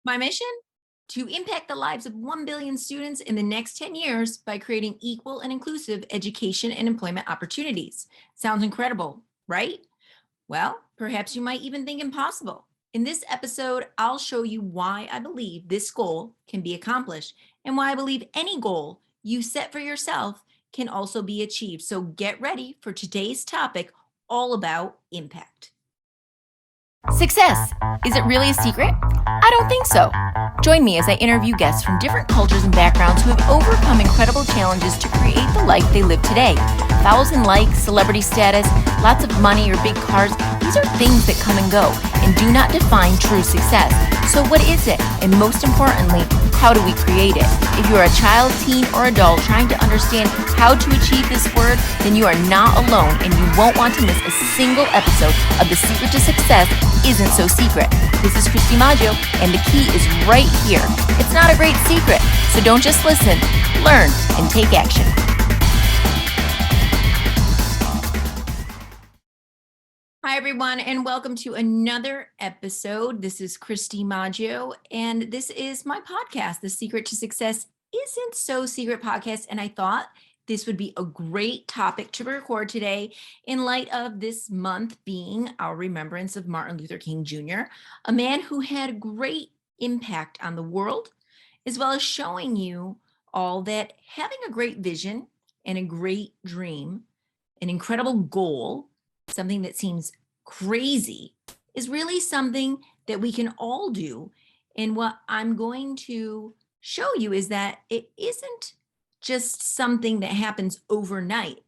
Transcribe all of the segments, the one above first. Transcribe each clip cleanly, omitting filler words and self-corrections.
My mission? To impact the lives of 1 billion students in the next 10 years by creating equal and inclusive education and employment opportunities. Sounds incredible, right? Well, perhaps you might even think impossible. In this episode, I'll show you why I believe this goal can be accomplished and why I believe any goal you set for yourself can also be achieved. So get ready for today's topic, all about impact. Success. Is it really a secret? I don't think so. Join me as I interview guests from different cultures and backgrounds who have overcome incredible challenges to create the life they live today. 1,000 likes, celebrity status, lots of money, or big cars, these are things that come and go and do not define true success. So what is it? And most importantly, how do we create it? If you are a child, teen, or adult trying to understand how to achieve this word, then you are not alone and you won't want to miss a single episode of The Secret to Success Isn't So Secret. This is Christy Maggio, and the key is right here. It's not a great secret, so don't just listen, learn, and take action. Hi, everyone, and welcome to another episode. This is Christy Maggio, and this is my podcast, The Secret to Success Isn't So Secret podcast. And I thought this would be a great topic to record today in light of this month being our remembrance of Martin Luther King Jr., a man who had a great impact on the world, as well as showing you all that having a great vision and a great dream, an incredible goal, something that seems crazy, is really something that we can all do. And what I'm going to show you is that it isn't just something that happens overnight,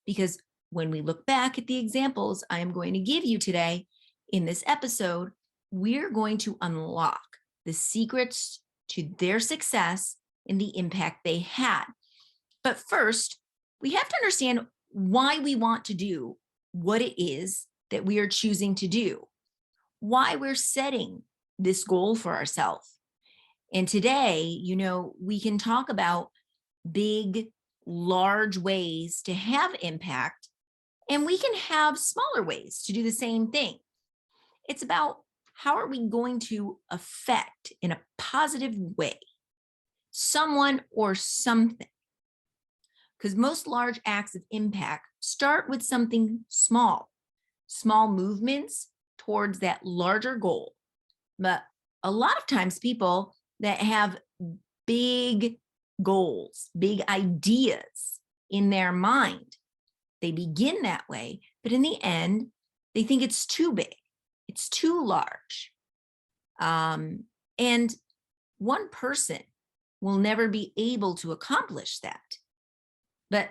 because when we look back at the examples I am going to give you today in this episode, we're going to unlock the secrets to their success and the impact they had. But first, we have to understand why we want to do what it is that we are choosing to do, why we're setting this goal for ourselves. And today, we can talk about big, large ways to have impact, and we can have smaller ways to do the same thing. It's about how are we going to affect in a positive way someone or something. Because most large acts of impact start with something small movements towards that larger goal. But a lot of times people that have big goals, big ideas in their mind, they begin that way, but in the end, they think it's too big, it's too large. And one person will never be able to accomplish that. But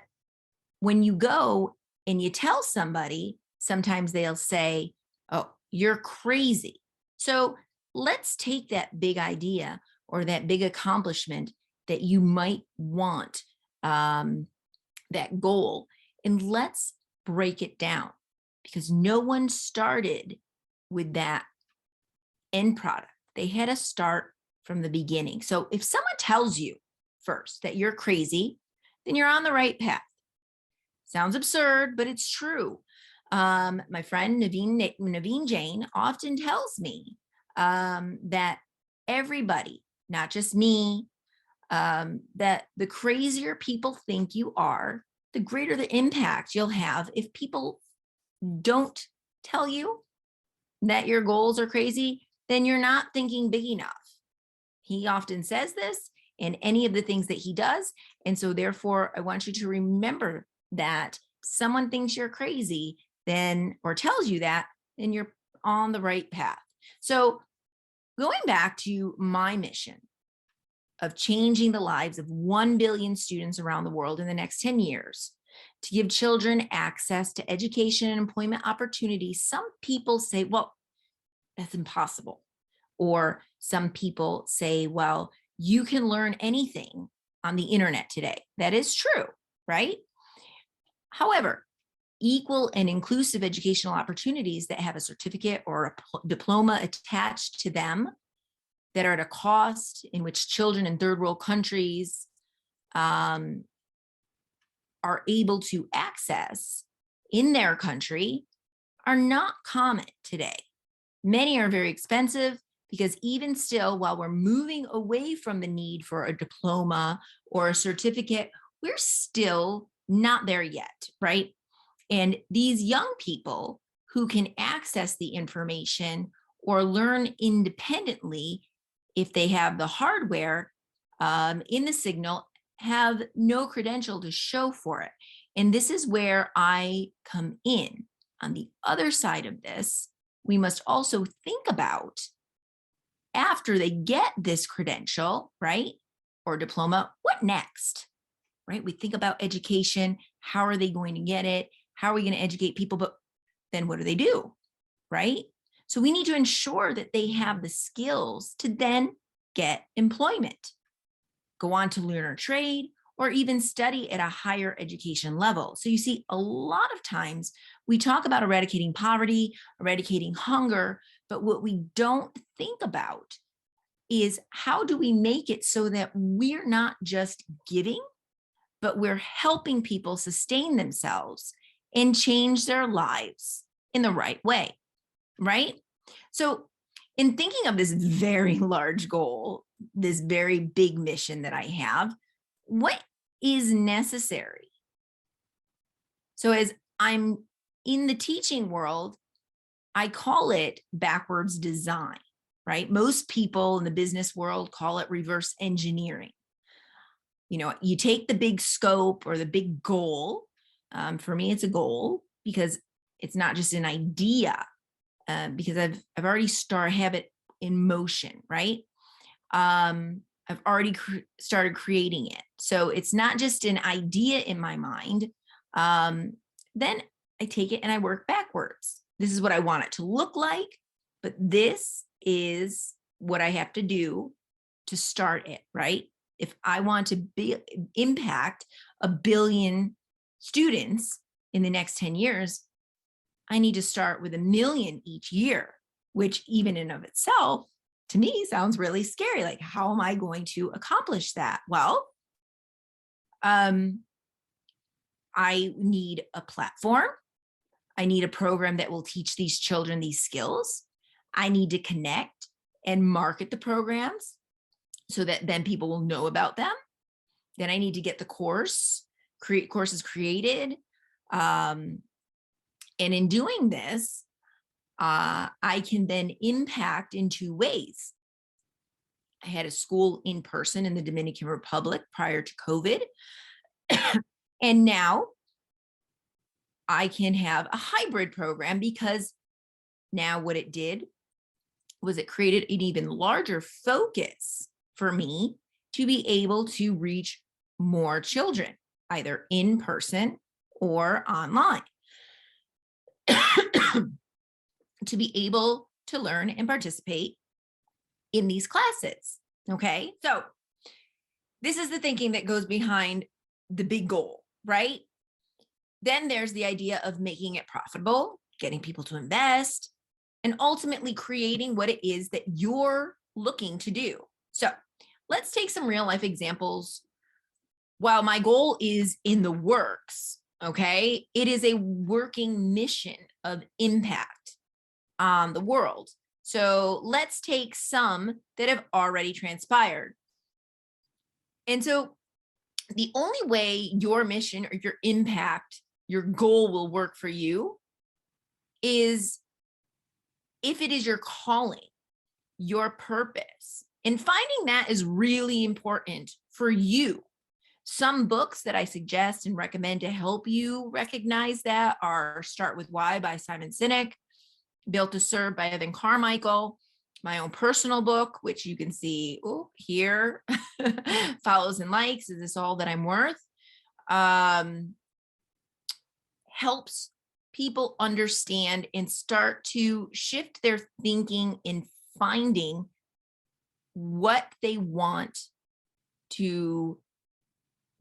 when you go and you tell somebody, sometimes they'll say, "Oh, you're crazy." So let's take that big idea or that big accomplishment that you might want, that goal, and let's break it down, because no one started with that end product. They had to start from the beginning. So if someone tells you first that you're crazy, then you're on the right path. Sounds absurd, but it's true. My friend Naveen Jain often tells me that everybody, not just me, that the crazier people think you are, the greater the impact you'll have. If people don't tell you that your goals are crazy, then you're not thinking big enough. He often says this in any of the things that he does. And so therefore, I want you to remember that someone thinks you're crazy, then, or tells you that, then you're on the right path. So going back to my mission of changing the lives of 1 billion students around the world in the next 10 years, to give children access to education and employment opportunities, some people say, well, that's impossible. Or some people say, well, you can learn anything on the internet today. That is true, right? However, equal and inclusive educational opportunities that have a certificate or a diploma attached to them that are at a cost in which children in third world countries are able to access in their country are not common today. Many are very expensive because even still, while we're moving away from the need for a diploma or a certificate, we're still not there yet, right? And these young people who can access the information or learn independently, if they have the hardware in the signal, have no credential to show for it. And this is where I come in. On the other side of this, we must also think about, after they get this credential, right, or diploma, what next, right? We think about education. How are they going to get it? How are we going to educate people? But then what do they do, right? So we need to ensure that they have the skills to then get employment, go on to learn or trade, or even study at a higher education level. So you see, a lot of times we talk about eradicating poverty, eradicating hunger, but what we don't think about is, how do we make it so that we're not just giving, but we're helping people sustain themselves and change their lives in the right way, right? So in thinking of this very large goal, this very big mission that I have, what is necessary? So as I'm in the teaching world, I call it backwards design, right? Most people in the business world call it reverse engineering. You know, you take the big scope or the big goal. For me, it's a goal because it's not just an idea, because I've already have it in motion, right? I've already started creating it. So it's not just an idea in my mind. Then I take it and I work backwards. This is what I want it to look like, but this is what I have to do to start it, right? If I want to impact 1 billion students in the next 10 years, I need to start with 1 million each year, which even in of itself, to me, sounds really scary. Like, how am I going to accomplish that? Well, I need a platform. I need a program that will teach these children these skills. I need to connect and market the programs so that then people will know about them. Then I need to get the create courses created. And in doing this, I can then impact in 2 ways. I had a school in person in the Dominican Republic prior to COVID. And now I can have a hybrid program, because now what it did was it created an even larger focus for me to be able to reach more children, either in person or online, to be able to learn and participate in these classes. Okay, so this is the thinking that goes behind the big goal, right? Then there's the idea of making it profitable, getting people to invest, and ultimately creating what it is that you're looking to do. So let's take some real life examples. While my goal is in the works, okay, it is a working mission of impact on the world. So let's take some that have already transpired. And so the only way your mission or your impact, your goal will work for you is if it is your calling, your purpose. And finding that is really important for you. Some books that I suggest and recommend to help you recognize that are Start With Why by Simon Sinek, Built to Serve by Evan Carmichael, my own personal book, which you can see here, Follows and Likes, Is This All That I'm Worth? Helps people understand and start to shift their thinking in finding what they want to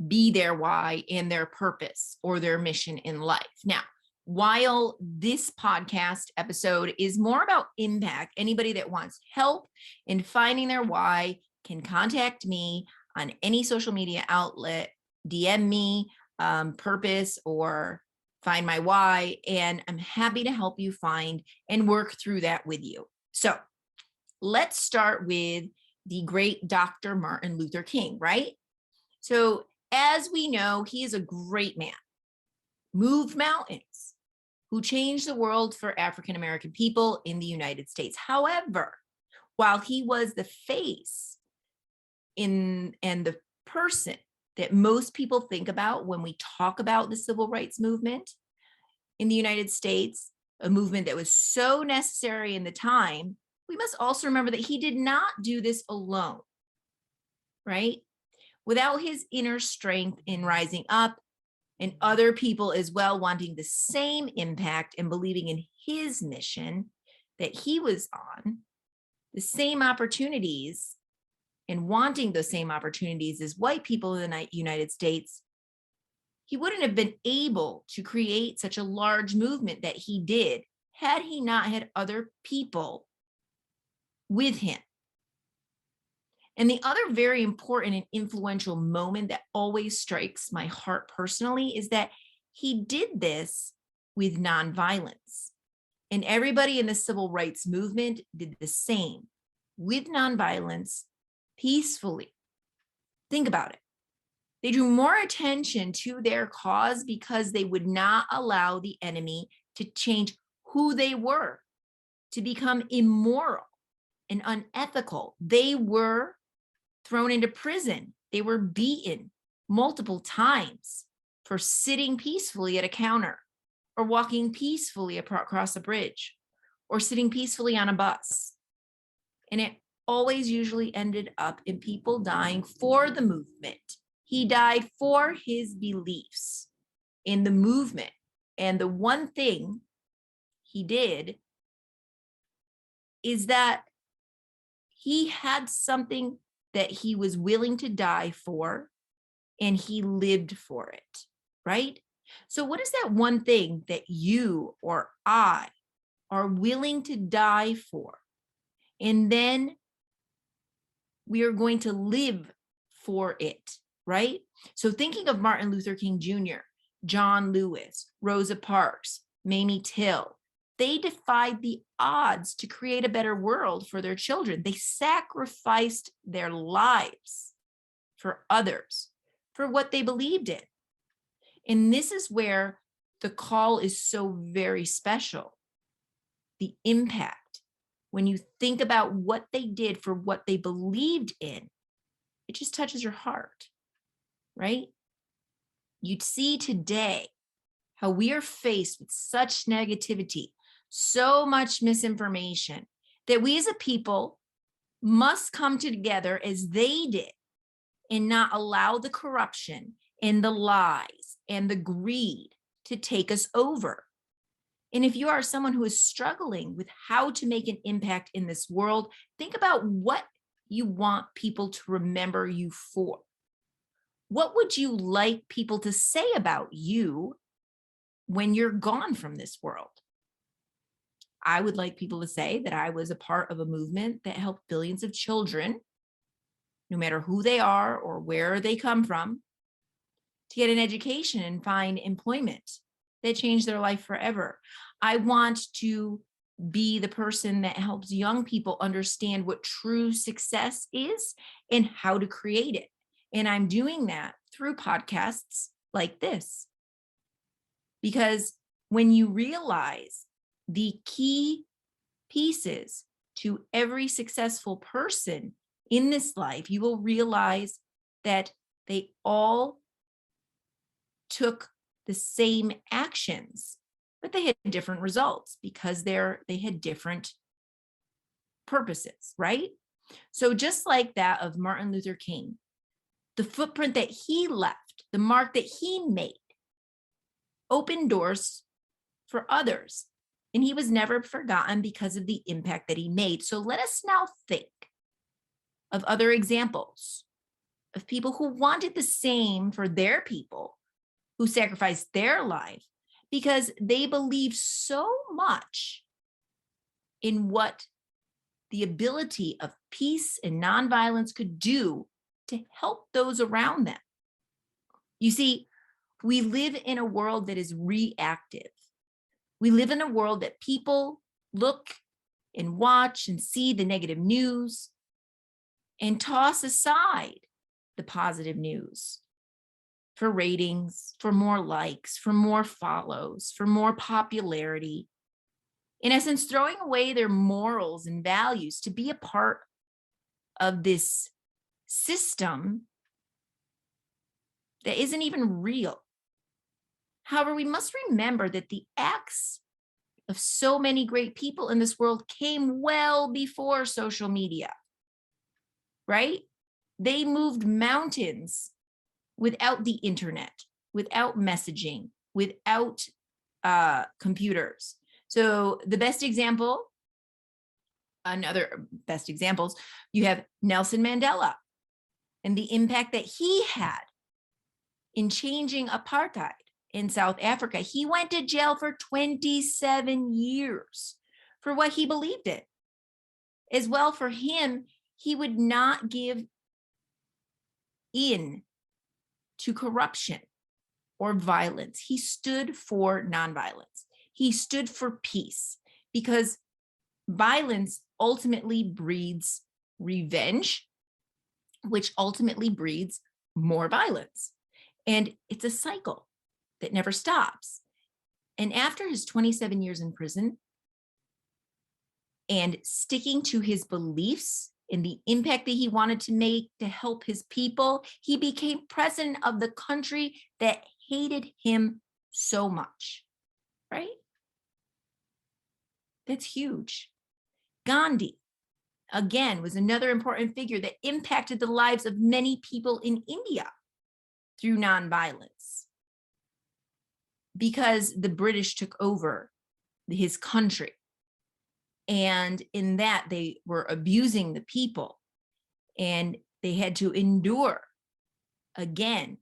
be their why and their purpose or their mission in life. Now, while this podcast episode is more about impact, anybody that wants help in finding their why can contact me on any social media outlet, DM me, purpose, or find my why, and I'm happy to help you find and work through that with you. So let's start with the great Dr. Martin Luther King, right? So as we know, he is a great man, moved mountains, who changed the world for African-American people in the United States. However, while he was the face and the person that most people think about when we talk about the civil rights movement in the United States, a movement that was so necessary in the time, we must also remember that he did not do this alone, right? Without his inner strength in rising up and other people as well wanting the same impact and believing in his mission that he was on, the same opportunities and wanting those same opportunities as white people in the United States, he wouldn't have been able to create such a large movement that he did had he not had other people with him. And the other very important and influential moment that always strikes my heart personally is that he did this with nonviolence. And everybody in the civil rights movement did the same with nonviolence, peacefully. Think about it. They drew more attention to their cause because they would not allow the enemy to change who they were, to become immoral and unethical. They were thrown into prison. They were beaten multiple times for sitting peacefully at a counter or walking peacefully across a bridge or sitting peacefully on a bus. And it always usually ended up in people dying for the movement. He died for his beliefs in the movement. And the one thing he did is that he had something that he was willing to die for, and he lived for it, right? So what is that one thing that you or I are willing to die for? And then we are going to live for it, right? So thinking of Martin Luther King Jr., John Lewis, Rosa Parks, Mamie Till, they defied the odds to create a better world for their children. They sacrificed their lives for others, for what they believed in. And this is where the call is so very special. The impact, when you think about what they did for what they believed in, it just touches your heart, right? You'd see today how we are faced with such negativity, so much misinformation, that we as a people must come together as they did and not allow the corruption and the lies and the greed to take us over. And if you are someone who is struggling with how to make an impact in this world, think about what you want people to remember you for. What would you like people to say about you when you're gone from this world? I would like people to say that I was a part of a movement that helped billions of children, no matter who they are or where they come from, to get an education and find employment that changed their life forever. I want to be the person that helps young people understand what true success is and how to create it. And I'm doing that through podcasts like this. Because when you realize the key pieces to every successful person in this life, you will realize that they all took the same actions, but they had different results because they had different purposes, right? So just like that of Martin Luther King, the footprint that he left, the mark that he made, opened doors for others. And he was never forgotten because of the impact that he made. So let us now think of other examples of people who wanted the same for their people, who sacrificed their life because they believed so much in what the ability of peace and nonviolence could do to help those around them. You see, we live in a world that is reactive. We live in a world that people look and watch and see the negative news and toss aside the positive news for ratings, for more likes, for more follows, for more popularity. In essence, throwing away their morals and values to be a part of this system that isn't even real. However, we must remember that the acts of so many great people in this world came well before social media, right? They moved mountains without the internet, without messaging, without computers. So the best example, another best examples, you have Nelson Mandela and the impact that he had in changing apartheid in South Africa. He went to jail for 27 years for what he believed in. As well, for him, he would not give in to corruption or violence. He stood for nonviolence. He stood for peace, because violence ultimately breeds revenge, which ultimately breeds more violence. And it's a cycle that never stops. And after his 27 years in prison and sticking to his beliefs and the impact that he wanted to make to help his people, he became president of the country that hated him so much, right? That's huge. Gandhi, again, was another important figure that impacted the lives of many people in India through nonviolence, because the British took over his country. And in that, they were abusing the people, and they had to endure, again,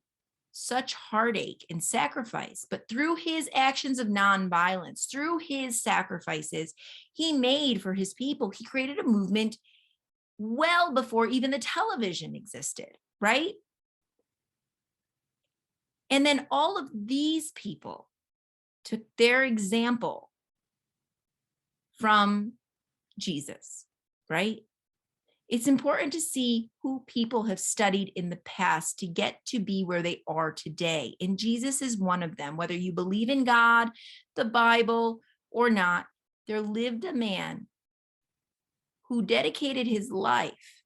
such heartache and sacrifice. But through his actions of nonviolence, through his sacrifices he made for his people, he created a movement well before even the television existed, right? And then all of these people took their example from Jesus, right? It's important to see who people have studied in the past to get to be where they are today. And Jesus is one of them. Whether you believe in God, the Bible, or not, there lived a man who dedicated his life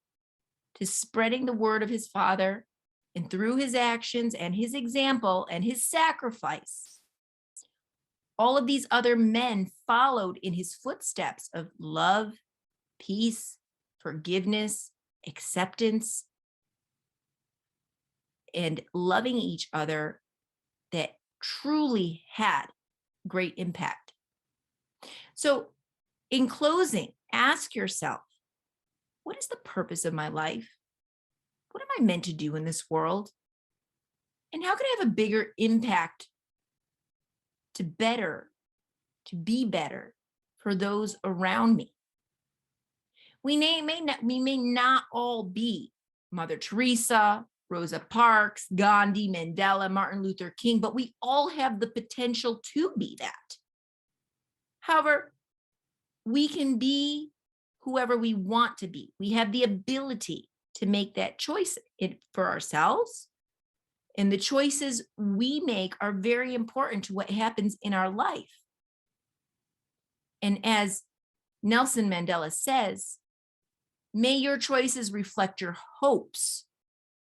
to spreading the word of his Father, and through his actions and his example and his sacrifice, all of these other men followed in his footsteps of love, peace, forgiveness, acceptance, and loving each other, that truly had great impact. So, in closing, ask yourself, what is the purpose of my life? What am I meant to do in this world? And how can I have a bigger impact to be better for those around me? We may not all be Mother Teresa, Rosa Parks, Gandhi, Mandela, Martin Luther King, but we all have the potential to be that. However, we can be whoever we want to be. We have the ability to make that choice for ourselves. And the choices we make are very important to what happens in our life. And as Nelson Mandela says, may your choices reflect your hopes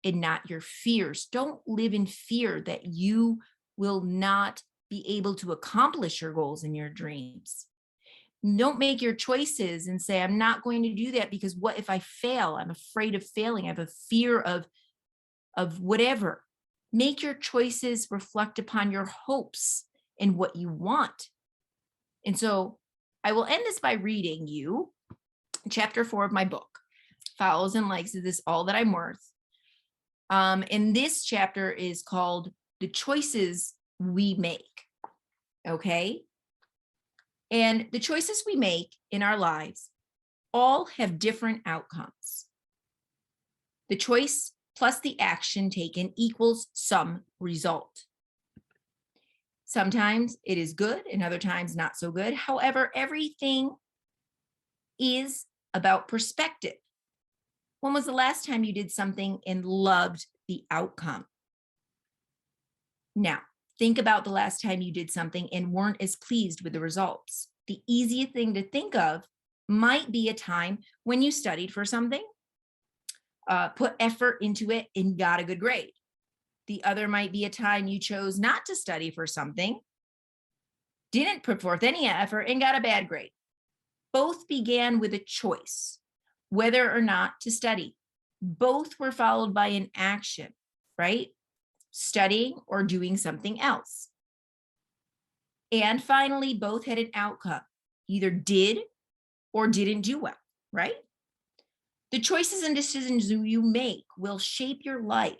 and not your fears. Don't live in fear that you will not be able to accomplish your goals and your dreams. Don't make your choices and say, I'm not going to do that because what if I fail? I'm afraid of failing. I have a fear of whatever. Make your choices reflect upon your hopes and what you want. And so I will end this by reading you chapter 4 of my book, Follows and Likes. Is This All That I'm Worth? And this chapter is called The Choices We Make. Okay? And the choices we make in our lives all have different outcomes. The choice plus the action taken equals some result. Sometimes it is good and other times not so good. However, everything is about perspective. When was the last time you did something and loved the outcome? Now, think about the last time you did something and weren't as pleased with the results. The easiest thing to think of might be a time when you studied for something, put effort into it, and got a good grade. The other might be a time you chose not to study for something, didn't put forth any effort, and got a bad grade. Both began with a choice, whether or not to study. Both were followed by an action, right? Studying or doing something else. And finally, both had an outcome, either did or didn't do well, right? The choices and decisions you make will shape your life.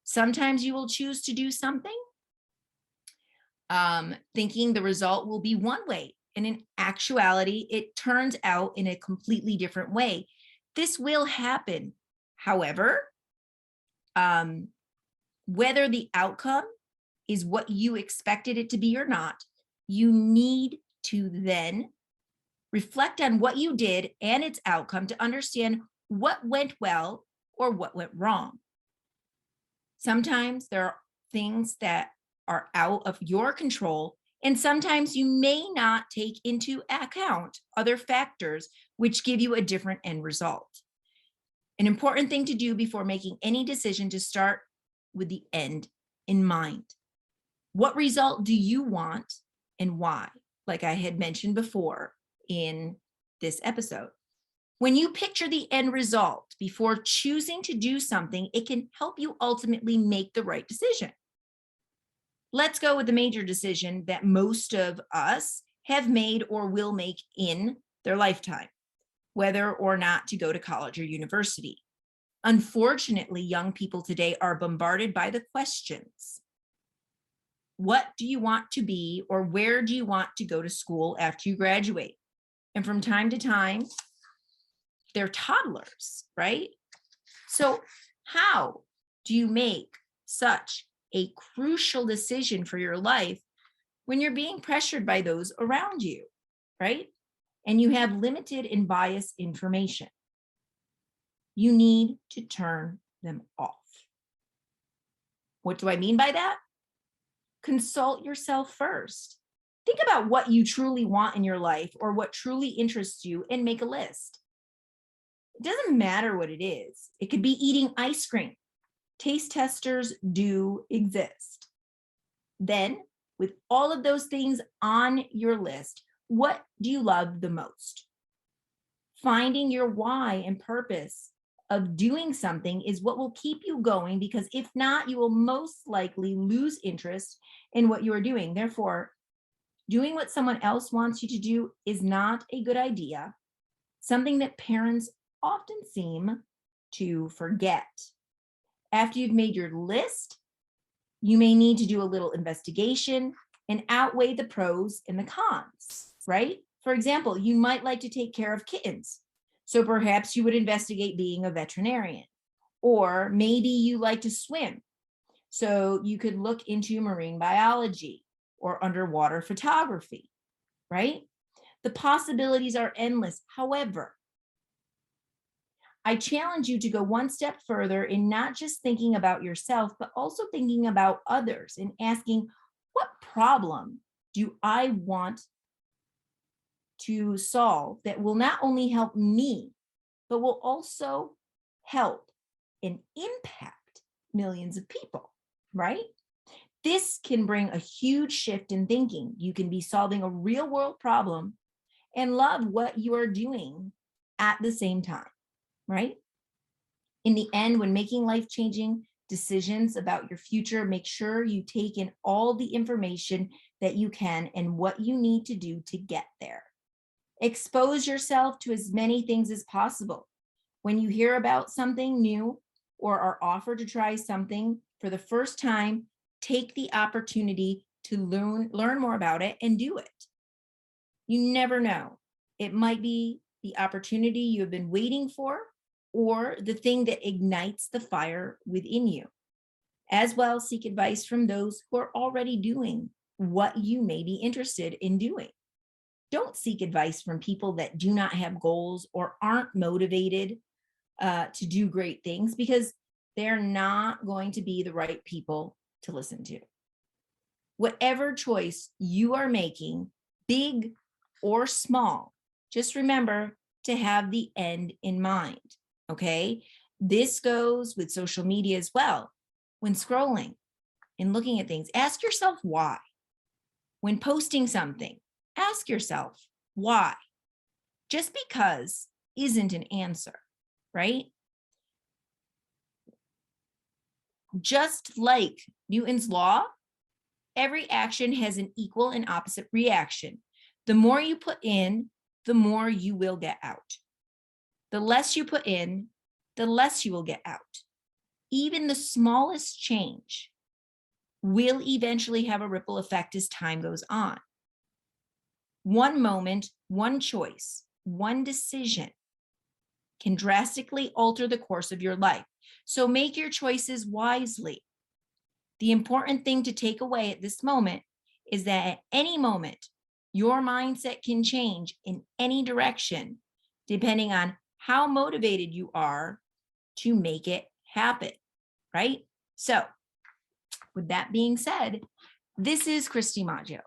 Sometimes you will choose to do something, thinking the result will be one way. And in actuality, it turns out in a completely different way. This will happen. However, whether the outcome is what you expected it to be or not, you need to then reflect on what you did and its outcome to understand what went well or what went wrong. Sometimes there are things that are out of your control, and sometimes you may not take into account other factors which give you a different end result. An important thing to do before making any decision to start with the end in mind. What result do you want and why? Like I had mentioned before in this episode. When you picture the end result before choosing to do something, it can help you ultimately make the right decision. Let's go with the major decision that most of us have made or will make in their lifetime, whether or not to go to college or university. Unfortunately, young people today are bombarded by the questions. What do you want to be, or where do you want to go to school after you graduate? And from time to time, they're toddlers, right? So how do you make such a crucial decision for your life when you're being pressured by those around you, right? And you have limited and biased information? You need to turn them off. What do I mean by that? Consult yourself first. Think about what you truly want in your life or what truly interests you and make a list. It doesn't matter what it is. It could be eating ice cream. Taste testers do exist. Then, with all of those things on your list, what do you love the most? Finding your why and purpose of doing something is what will keep you going, because if not, you will most likely lose interest in what you are doing. Therefore, doing what someone else wants you to do is not a good idea, something that parents often seem to forget. After you've made your list, you may need to do a little investigation and outweigh the pros and the cons, right? For example, you might like to take care of kittens, so perhaps you would investigate being a veterinarian. Or maybe you like to swim, so you could look into marine biology or underwater photography, right? The possibilities are endless. However, I challenge you to go one step further in not just thinking about yourself, but also thinking about others and asking, what problem do I want to solve that will not only help me, but will also help and impact millions of people, right? This can bring a huge shift in thinking. You can be solving a real world problem and love what you are doing at the same time, right? In the end, when making life-changing decisions about your future, make sure you take in all the information that you can and what you need to do to get there. Expose yourself to as many things as possible. When you hear about something new or are offered to try something for the first time, take the opportunity to learn more about it and do it. You never know. It might be the opportunity you have been waiting for, or the thing that ignites the fire within you. As well, seek advice from those who are already doing what you may be interested in doing. Don't seek advice from people that do not have goals or aren't motivated to do great things, because they're not going to be the right people to listen to. Whatever choice you are making, big or small, just remember to have the end in mind, okay? This goes with social media as well. When scrolling and looking at things, ask yourself why. When posting something, ask yourself why. Just because isn't an answer, right? Just like Newton's law, every action has an equal and opposite reaction. The more you put in, the more you will get out. The less you put in, the less you will get out. Even the smallest change will eventually have a ripple effect as time goes on. One moment, one choice, one decision can drastically alter the course of your life. So make your choices wisely. The important thing to take away at this moment is that at any moment, your mindset can change in any direction, depending on how motivated you are to make it happen, right? So with that being said, this is Christy Maggio.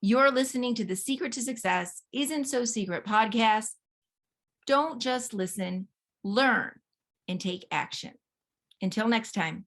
You're listening to the Secret to Success Isn't So Secret podcast. Don't just listen, learn and take action. Until next time.